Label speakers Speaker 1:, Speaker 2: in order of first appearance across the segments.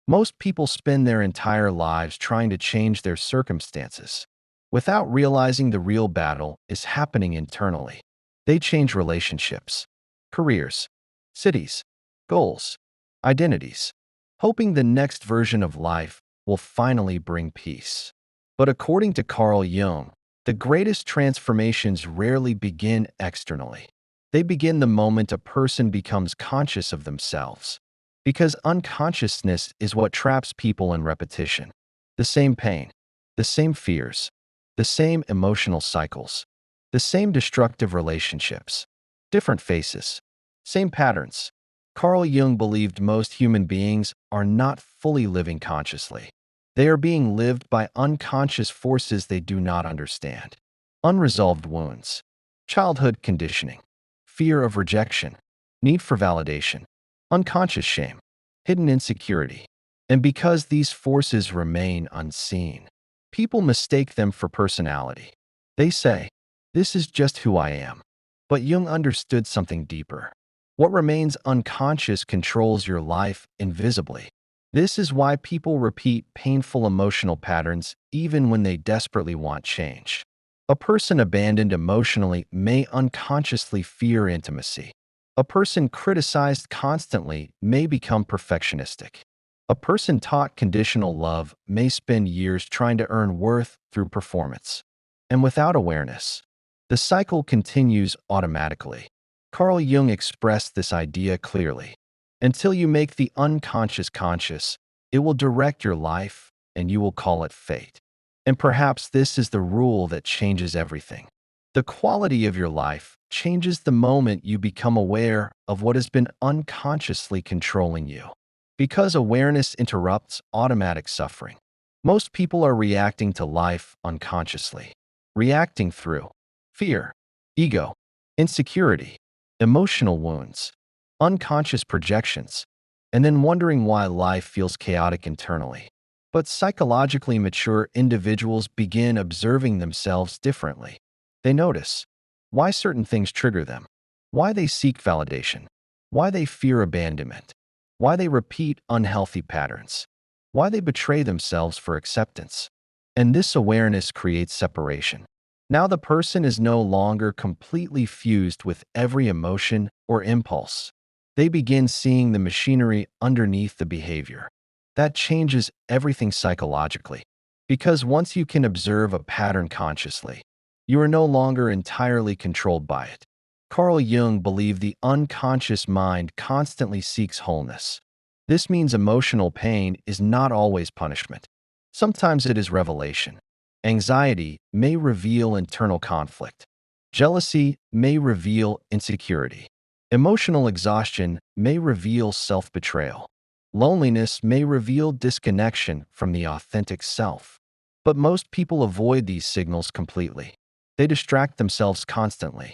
Speaker 1: Most people spend their entire lives trying to change their circumstances without realizing the real battle is happening internally. They change relationships, careers, cities, goals, identities, hoping the next version of life will finally bring peace. But according to Carl Jung, the greatest transformations rarely begin externally. They begin the moment a person becomes conscious of themselves. Because unconsciousness is what traps people in repetition. The same pain, the same fears, the same emotional cycles, the same destructive relationships, different faces, same patterns. Carl Jung believed most human beings are not fully living consciously. They are being lived by unconscious forces they do not understand. Unresolved wounds, childhood conditioning, fear of rejection, need for validation, unconscious shame, hidden insecurity. And because these forces remain unseen, people mistake them for personality. They say, "This is just who I am." But Jung understood something deeper. What remains unconscious controls your life invisibly. This is why people repeat painful emotional patterns even when they desperately want change. A person abandoned emotionally may unconsciously fear intimacy. A person criticized constantly may become perfectionistic. A person taught conditional love may spend years trying to earn worth through performance. And without awareness, the cycle continues automatically. Carl Jung expressed this idea clearly. Until you make the unconscious conscious, it will direct your life and you will call it fate. And perhaps this is the rule that changes everything. The quality of your life changes the moment you become aware of what has been unconsciously controlling you. Because awareness interrupts automatic suffering. Most people are reacting to life unconsciously, reacting through fear, ego, insecurity, emotional wounds, unconscious projections, and then wondering why life feels chaotic internally. But psychologically mature individuals begin observing themselves differently. They notice why certain things trigger them, why they seek validation, why they fear abandonment, why they repeat unhealthy patterns, why they betray themselves for acceptance. And this awareness creates separation. Now the person is no longer completely fused with every emotion or impulse. They begin seeing the machinery underneath the behavior. That changes everything psychologically. Because once you can observe a pattern consciously, you are no longer entirely controlled by it. Carl Jung believed the unconscious mind constantly seeks wholeness. This means emotional pain is not always punishment. Sometimes it is revelation. Anxiety may reveal internal conflict. Jealousy may reveal insecurity. Emotional exhaustion may reveal self-betrayal. Loneliness may reveal disconnection from the authentic self. But most people avoid these signals completely. They distract themselves constantly.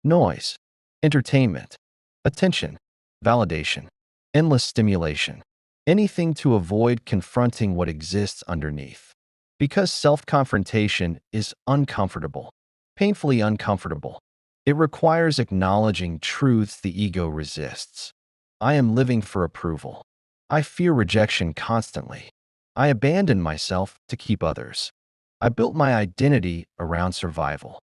Speaker 1: Noise, entertainment, attention, validation, endless stimulation. Anything to avoid confronting what exists underneath. Because self-confrontation is uncomfortable, painfully uncomfortable. It requires acknowledging truths the ego resists. I am living for approval. I fear rejection constantly. I abandon myself to keep others. I built my identity around survival.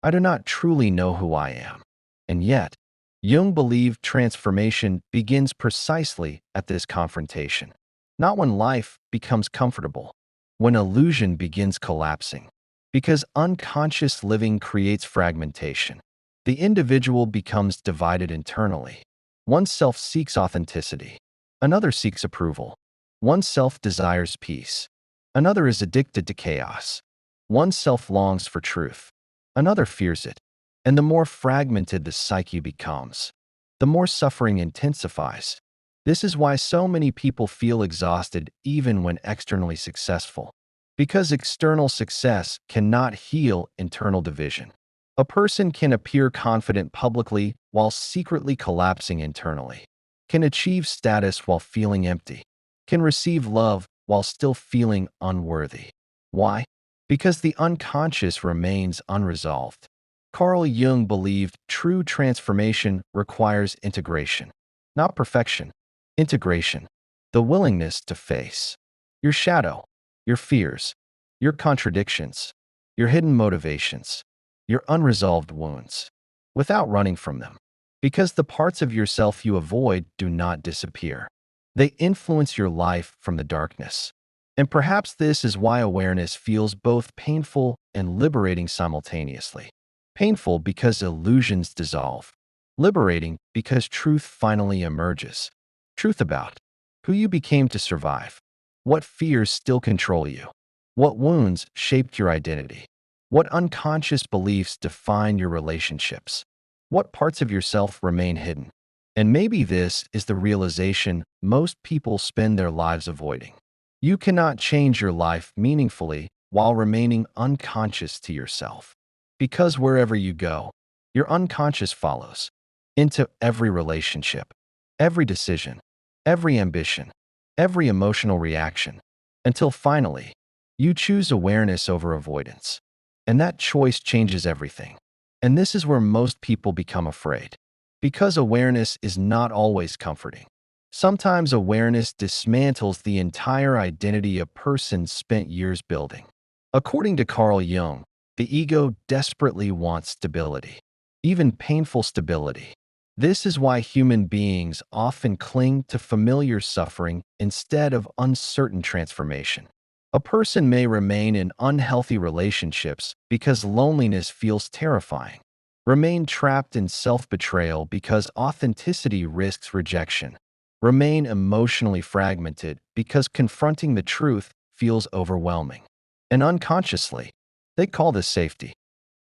Speaker 1: I do not truly know who I am. And yet, Jung believed transformation begins precisely at this confrontation. Not when life becomes comfortable, when illusion begins collapsing. Because unconscious living creates fragmentation. The individual becomes divided internally. One self seeks authenticity. Another seeks approval. One self desires peace. Another is addicted to chaos. One self longs for truth. Another fears it. And the more fragmented the psyche becomes, the more suffering intensifies. This is why so many people feel exhausted even when externally successful. Because external success cannot heal internal division. A person can appear confident publicly while secretly collapsing internally, can achieve status while feeling empty, can receive love while still feeling unworthy. Why? Because the unconscious remains unresolved. Carl Jung believed true transformation requires integration, not perfection, integration. the willingness to face your shadow, your fears, your contradictions, your hidden motivations, your unresolved wounds, without running from them. Because the parts of yourself you avoid do not disappear. They influence your life from the darkness. And perhaps this is why awareness feels both painful and liberating simultaneously. Painful because illusions dissolve. Liberating because truth finally emerges. Truth about who you became to survive. What fears still control you? What wounds shaped your identity? What unconscious beliefs define your relationships? What parts of yourself remain hidden? And maybe this is the realization most people spend their lives avoiding. You cannot change your life meaningfully while remaining unconscious to yourself. Because wherever you go, your unconscious follows into every relationship, every decision, every ambition, every emotional reaction, until finally, you choose awareness over avoidance. And that choice changes everything. And this is where most people become afraid. Because awareness is not always comforting. Sometimes awareness dismantles the entire identity a person spent years building. According to Carl Jung, the ego desperately wants stability, even painful stability. This is why human beings often cling to familiar suffering instead of uncertain transformation. A person may remain in unhealthy relationships because loneliness feels terrifying, remain trapped in self-betrayal because authenticity risks rejection, remain emotionally fragmented because confronting the truth feels overwhelming. And unconsciously, they call this safety.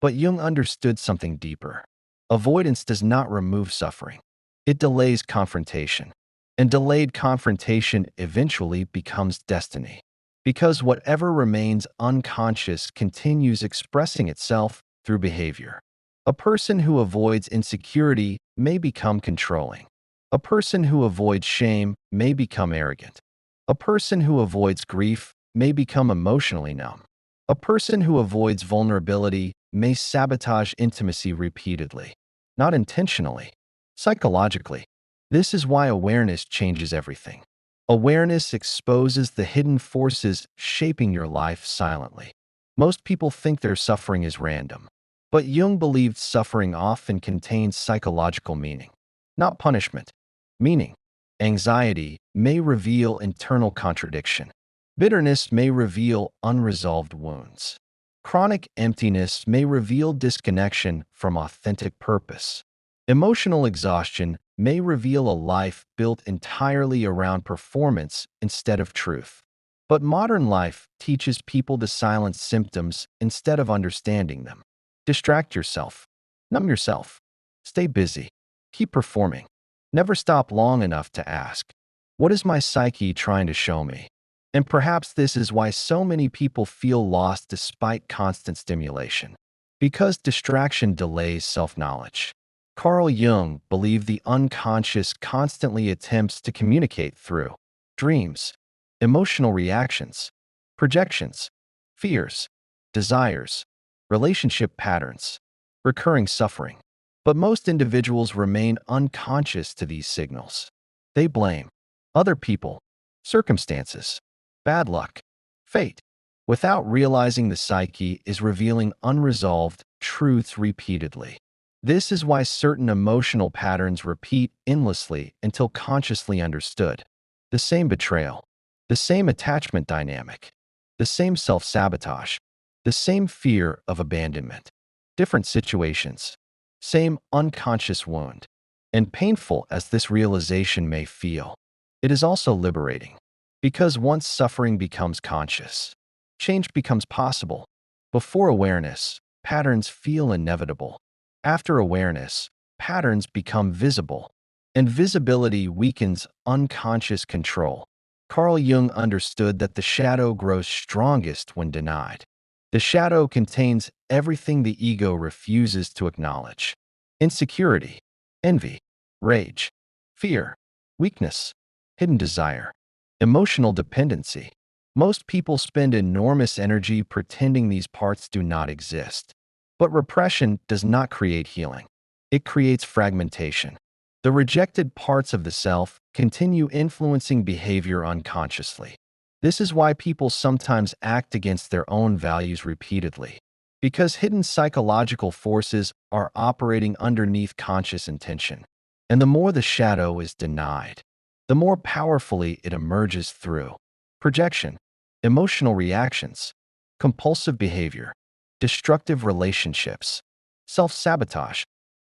Speaker 1: But Jung understood something deeper. Avoidance does not remove suffering. It delays confrontation. And delayed confrontation eventually becomes destiny. Because whatever remains unconscious continues expressing itself through behavior. A person who avoids insecurity may become controlling. A person who avoids shame may become arrogant. A person who avoids grief may become emotionally numb. A person who avoids vulnerability may sabotage intimacy repeatedly, not intentionally, psychologically. This is why awareness changes everything. Awareness exposes the hidden forces shaping your life silently. Most people think their suffering is random, but Jung believed suffering often contains psychological meaning, not punishment. Meaning, anxiety may reveal internal contradiction. Bitterness may reveal unresolved wounds. Chronic emptiness may reveal disconnection from authentic purpose. Emotional exhaustion may reveal a life built entirely around performance instead of truth. But modern life teaches people to silence symptoms instead of understanding them. Distract yourself. Numb yourself. Stay busy. Keep performing. Never stop long enough to ask, what is my psyche trying to show me? And perhaps this is why so many people feel lost despite constant stimulation. Because distraction delays self-knowledge. Carl Jung believed the unconscious constantly attempts to communicate through dreams, emotional reactions, projections, fears, desires, relationship patterns, recurring suffering. But most individuals remain unconscious to these signals. They blame other people, circumstances, bad luck, fate, without realizing the psyche is revealing unresolved truths repeatedly. This is why certain emotional patterns repeat endlessly until consciously understood. The same betrayal, the same attachment dynamic, the same self-sabotage, the same fear of abandonment. Different situations, same unconscious wound. And painful as this realization may feel, it is also liberating. Because once suffering becomes conscious, change becomes possible. Before awareness, patterns feel inevitable. After awareness, patterns become visible, and visibility weakens unconscious control. Carl Jung understood that the shadow grows strongest when denied. The shadow contains everything the ego refuses to acknowledge: insecurity, envy, rage, fear, weakness, hidden desire, emotional dependency. Most people spend enormous energy pretending these parts do not exist. But repression does not create healing. It creates fragmentation. The rejected parts of the self continue influencing behavior unconsciously. This is why people sometimes act against their own values repeatedly, because hidden psychological forces are operating underneath conscious intention. And the more the shadow is denied, the more powerfully it emerges through projection, emotional reactions, compulsive behavior, destructive relationships, self-sabotage.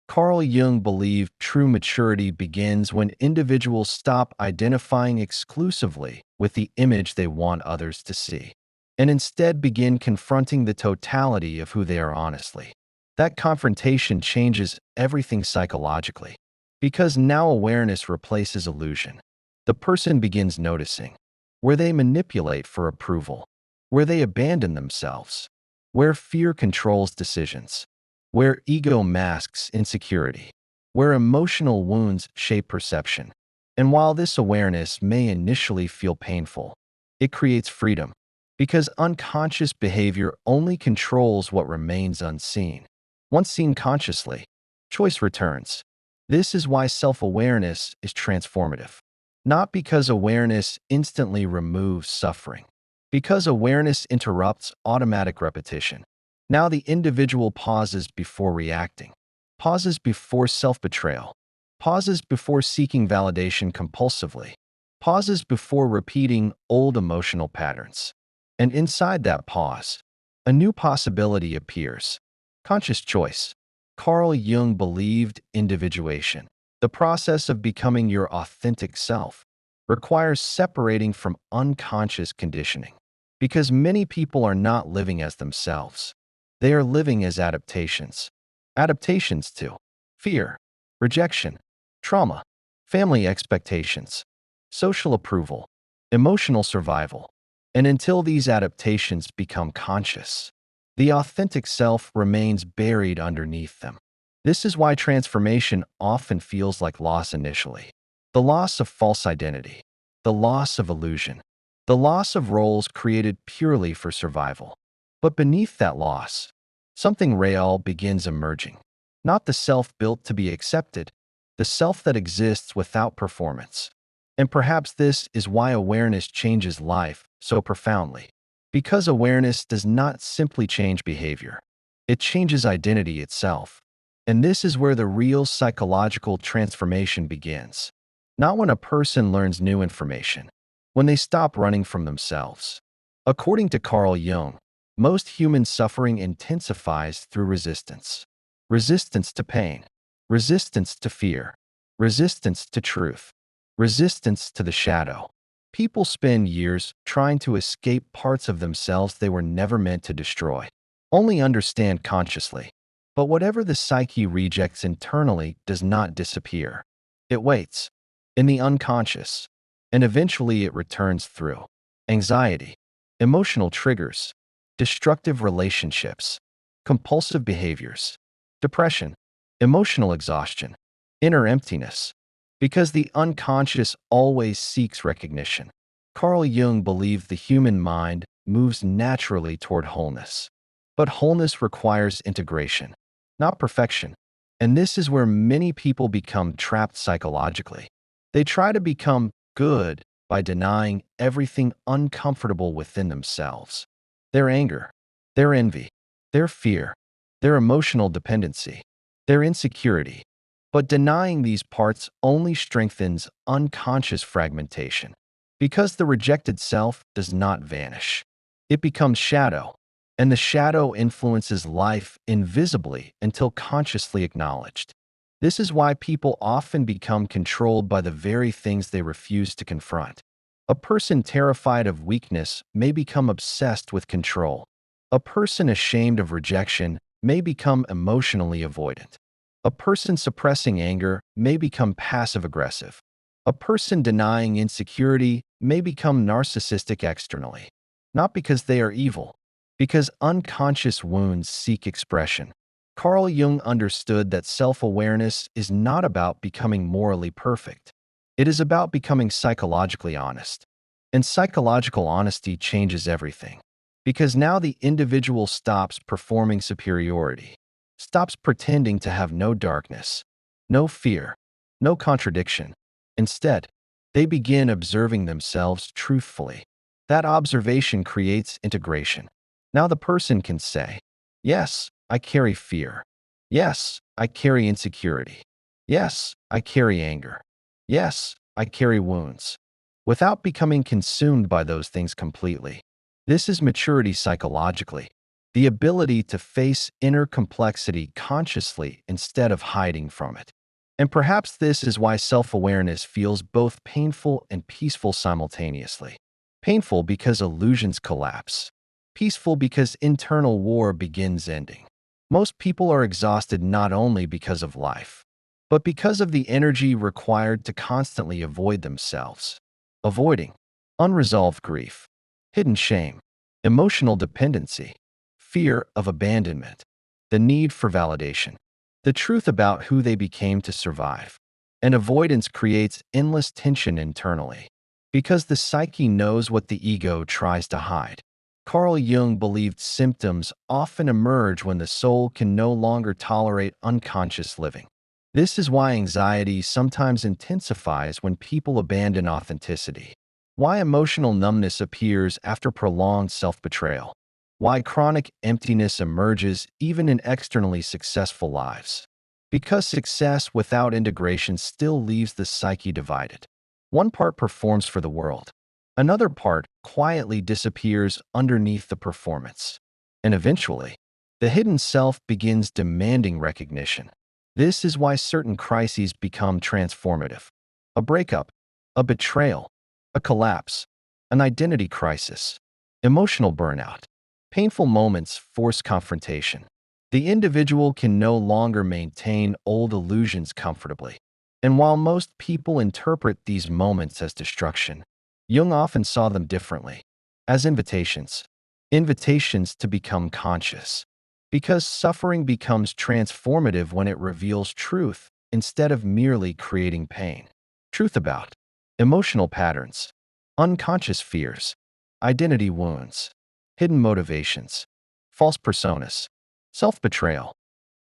Speaker 1: Carl Jung believed true maturity begins when individuals stop identifying exclusively with the image they want others to see, and instead begin confronting the totality of who they are honestly. That confrontation changes everything psychologically, because now awareness replaces illusion. The person begins noticing where they manipulate for approval, where they abandon themselves, where fear controls decisions, where ego masks insecurity, where emotional wounds shape perception. And while this awareness may initially feel painful, it creates freedom, because unconscious behavior only controls what remains unseen. Once seen consciously, choice returns. This is why self-awareness is transformative. Not because awareness instantly removes suffering, because awareness interrupts automatic repetition. Now the individual pauses before reacting, pauses before self-betrayal, pauses before seeking validation compulsively, pauses before repeating old emotional patterns. And inside that pause, a new possibility appears. Conscious choice. Carl Jung believed individuation, the process of becoming your authentic self, requires separating from unconscious conditioning, because many people are not living as themselves. They are living as adaptations. Adaptations to fear, rejection, trauma, family expectations, social approval, emotional survival. And until these adaptations become conscious, the authentic self remains buried underneath them. This is why transformation often feels like loss initially. The loss of false identity, the loss of illusion, the loss of roles created purely for survival. But beneath that loss, something real begins emerging. Not the self built to be accepted, the self that exists without performance. And perhaps this is why awareness changes life so profoundly. Because awareness does not simply change behavior, it changes identity itself. And this is where the real psychological transformation begins. Not when a person learns new information, when they stop running from themselves. According to Carl Jung, most human suffering intensifies through resistance. Resistance to pain, resistance to fear, resistance to truth, resistance to the shadow. People spend years trying to escape parts of themselves they were never meant to destroy, only understand consciously. But whatever the psyche rejects internally does not disappear. It waits, in the unconscious, and eventually it returns through anxiety, emotional triggers, destructive relationships, compulsive behaviors, depression, emotional exhaustion, inner emptiness, because the unconscious always seeks recognition. Carl Jung believed the human mind moves naturally toward wholeness. But wholeness requires integration, not perfection. And this is where many people become trapped psychologically. They try to become good by denying everything uncomfortable within themselves. Their anger, their envy, their fear, their emotional dependency, their insecurity. But denying these parts only strengthens unconscious fragmentation, because the rejected self does not vanish. It becomes shadow, and the shadow influences life invisibly until consciously acknowledged. This is why people often become controlled by the very things they refuse to confront. A person terrified of weakness may become obsessed with control. A person ashamed of rejection may become emotionally avoidant. A person suppressing anger may become passive-aggressive. A person denying insecurity may become narcissistic externally, not because they are evil, because unconscious wounds seek expression. Carl Jung understood that self-awareness is not about becoming morally perfect. It is about becoming psychologically honest. And psychological honesty changes everything, because now the individual stops performing superiority, stops pretending to have no darkness, no fear, no contradiction. Instead, they begin observing themselves truthfully. That observation creates integration. Now the person can say, yes, I carry fear. Yes, I carry insecurity. Yes, I carry anger. Yes, I carry wounds, without becoming consumed by those things completely. This is maturity psychologically, the ability to face inner complexity consciously instead of hiding from it. And perhaps this is why self-awareness feels both painful and peaceful simultaneously. Painful because illusions collapse. Peaceful because internal war begins ending. Most people are exhausted not only because of life, but because of the energy required to constantly avoid themselves. Avoiding unresolved grief, hidden shame, emotional dependency, fear of abandonment, the need for validation, the truth about who they became to survive. And avoidance creates endless tension internally, because the psyche knows what the ego tries to hide. Carl Jung believed symptoms often emerge when the soul can no longer tolerate unconscious living. This is why anxiety sometimes intensifies when people abandon authenticity. Why emotional numbness appears after prolonged self-betrayal. Why chronic emptiness emerges even in externally successful lives. Because success without integration still leaves the psyche divided. One part performs for the world. Another part quietly disappears underneath the performance. And eventually, the hidden self begins demanding recognition. This is why certain crises become transformative. A breakup, a betrayal, a collapse, an identity crisis, emotional burnout. Painful moments force confrontation. The individual can no longer maintain old illusions comfortably. And while most people interpret these moments as destruction, Jung often saw them differently, as invitations. Invitations to become conscious. Because suffering becomes transformative when it reveals truth instead of merely creating pain. Truth about emotional patterns, unconscious fears, identity wounds, hidden motivations, false personas, self-betrayal.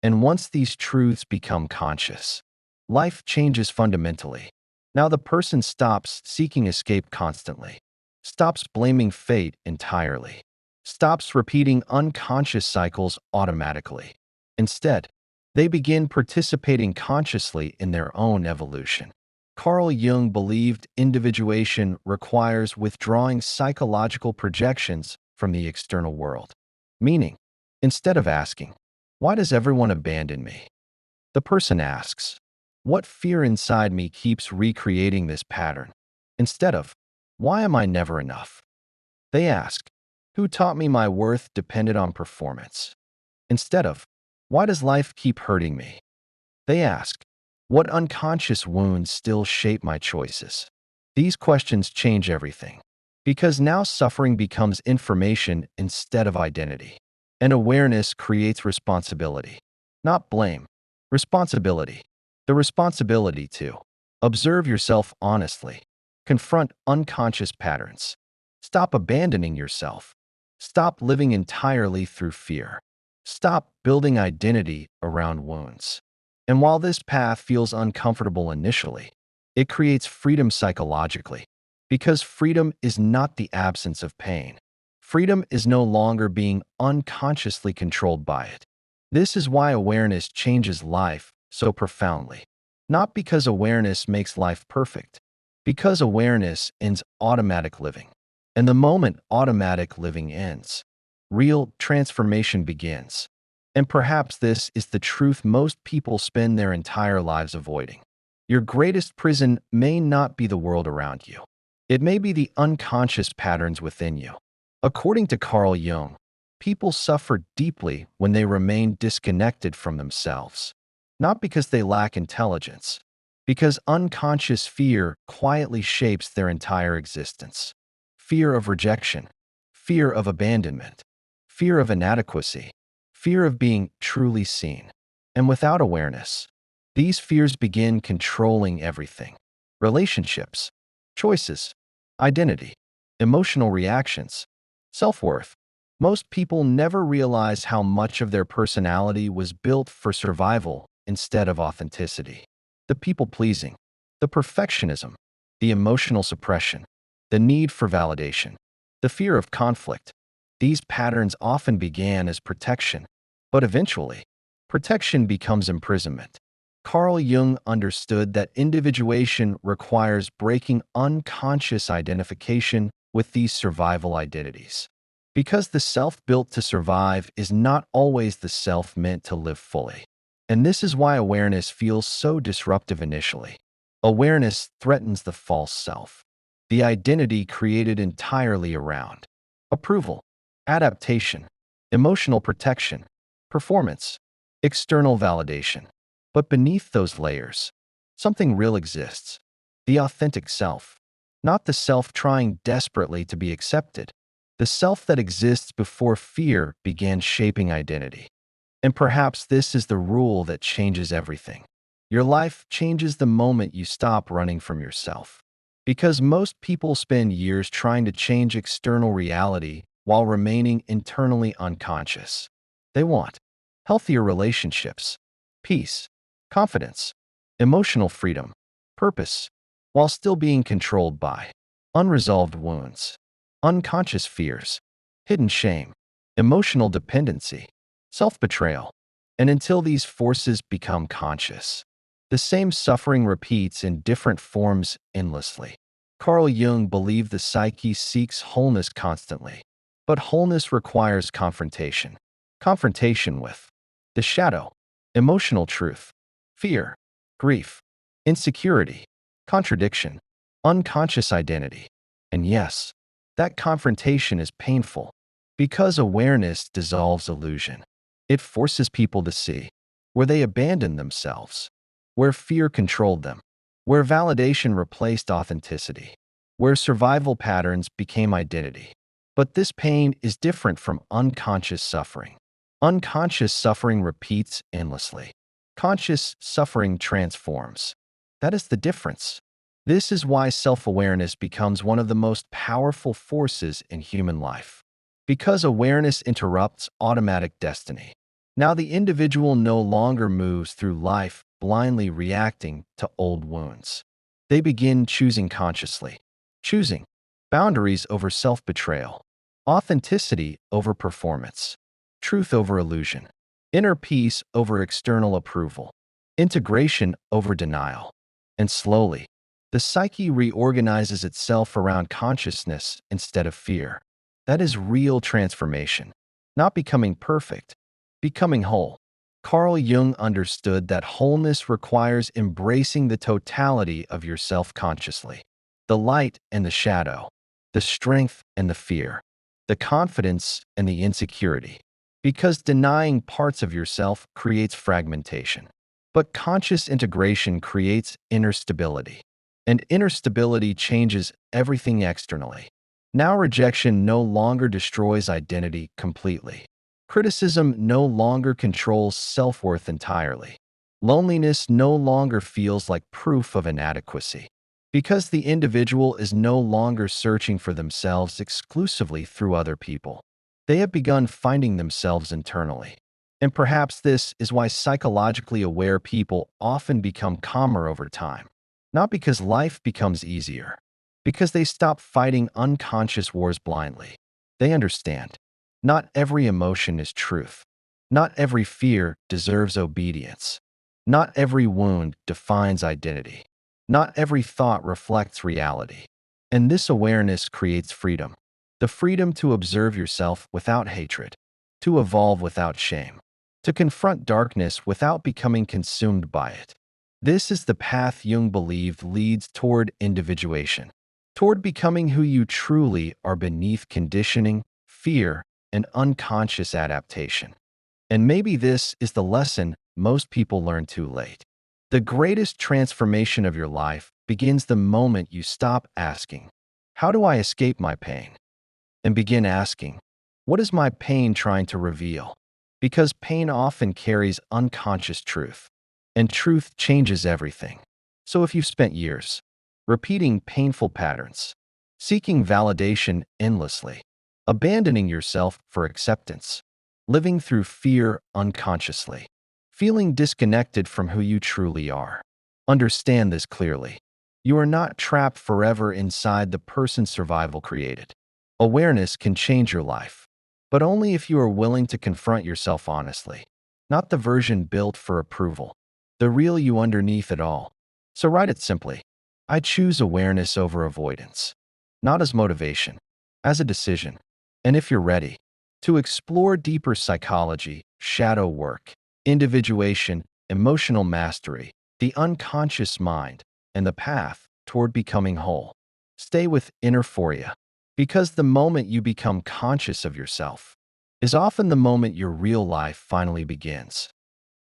Speaker 1: And once these truths become conscious, life changes fundamentally. Now the person stops seeking escape constantly, stops blaming fate entirely, stops repeating unconscious cycles automatically. Instead, they begin participating consciously in their own evolution. Carl Jung believed individuation requires withdrawing psychological projections from the external world. Meaning, instead of asking, "Why does everyone abandon me?" the person asks, "What fear inside me keeps recreating this pattern?" Instead of, "Why am I never enough?" they ask, "Who taught me my worth depended on performance?" Instead of, "Why does life keep hurting me?" they ask, "What unconscious wounds still shape my choices?" These questions change everything, because now suffering becomes information instead of identity. And awareness creates responsibility, not blame. Responsibility. The responsibility to observe yourself honestly, confront unconscious patterns, stop abandoning yourself, stop living entirely through fear, stop building identity around wounds. And while this path feels uncomfortable initially, it creates freedom psychologically, because freedom is not the absence of pain. Freedom is no longer being unconsciously controlled by it. This is why awareness changes life so profoundly. Not because awareness makes life perfect, because awareness ends automatic living. And the moment automatic living ends, real transformation begins. And perhaps this is the truth most people spend their entire lives avoiding. Your greatest prison may not be the world around you. It may be the unconscious patterns within you. According to Carl Jung, people suffer deeply when they remain disconnected from themselves. Not because they lack intelligence, because unconscious fear quietly shapes their entire existence. Fear of rejection, fear of abandonment, fear of inadequacy, fear of being truly seen. And without awareness, these fears begin controlling everything: relationships, choices, identity, emotional reactions, self-worth. Most people never realize how much of their personality was built for survival instead of authenticity. the people-pleasing, the perfectionism, the emotional suppression, the need for validation, the fear of conflict. These patterns often began as protection, but eventually, protection becomes imprisonment. Carl Jung understood that individuation requires breaking unconscious identification with these survival identities. Because the self built to survive is not always the self meant to live fully. And this is why awareness feels so disruptive initially. Awareness threatens the false self, the identity created entirely around approval, adaptation, emotional protection, performance, external validation. But beneath those layers, something real exists, the authentic self, not the self trying desperately to be accepted, the self that exists before fear began shaping identity. And perhaps this is the rule that changes everything. Your life changes the moment you stop running from yourself. Because most people spend years trying to change external reality while remaining internally unconscious. They want healthier relationships, peace, confidence, emotional freedom, purpose, while still being controlled by unresolved wounds, unconscious fears, hidden shame, emotional dependency, self-betrayal. And until these forces become conscious, the same suffering repeats in different forms endlessly. Carl Jung believed the psyche seeks wholeness constantly, but wholeness requires confrontation. Confrontation with the shadow, emotional truth, fear, grief, insecurity, contradiction, unconscious identity. And yes, that confrontation is painful because awareness dissolves illusion. It forces people to see where they abandoned themselves, where fear controlled them, where validation replaced authenticity, where survival patterns became identity. But this pain is different from unconscious suffering. Unconscious suffering repeats endlessly. Conscious suffering transforms. That is the difference. This is why self-awareness becomes one of the most powerful forces in human life. Because awareness interrupts automatic destiny. Now the individual no longer moves through life blindly reacting to old wounds. They begin choosing consciously. Choosing boundaries over self-betrayal, authenticity over performance, truth over illusion, inner peace over external approval, integration over denial. And slowly, the psyche reorganizes itself around consciousness instead of fear. That is real transformation. Not becoming perfect, becoming whole. Carl Jung understood that wholeness requires embracing the totality of yourself consciously. The light and the shadow, the strength and the fear, the confidence and the insecurity. Because denying parts of yourself creates fragmentation. But conscious integration creates inner stability. And inner stability changes everything externally. Now rejection no longer destroys identity completely. Criticism no longer controls self-worth entirely. Loneliness no longer feels like proof of inadequacy. Because the individual is no longer searching for themselves exclusively through other people. They have begun finding themselves internally. And perhaps this is why psychologically aware people often become calmer over time. Not because life becomes easier, because they stop fighting unconscious wars blindly. They understand. Not every emotion is truth. Not every fear deserves obedience. Not every wound defines identity. Not every thought reflects reality. And this awareness creates freedom. The freedom to observe yourself without hatred, to evolve without shame, to confront darkness without becoming consumed by it. This is the path Jung believed leads toward individuation, toward becoming who you truly are beneath conditioning, fear, and unconscious adaptation. And maybe this is the lesson most people learn too late. The greatest transformation of your life begins the moment you stop asking, "How do I escape my pain?" and begin asking, "What is my pain trying to reveal?" Because pain often carries unconscious truth, and truth changes everything. So if you've spent years repeating painful patterns, seeking validation endlessly, abandoning yourself for acceptance, living through fear unconsciously, feeling disconnected from who you truly are, Understand this clearly. You are not trapped forever inside the person survival created. Awareness can change your life, but only if you are willing to confront yourself honestly, not the version built for approval, the real you underneath it all. So write it simply. I choose awareness over avoidance, not as motivation, as a decision. And if you're ready to explore deeper psychology, shadow work, individuation, emotional mastery, the unconscious mind, and the path toward becoming whole, stay with inner Phoria, because the moment you become conscious of yourself is often the moment your real life finally begins.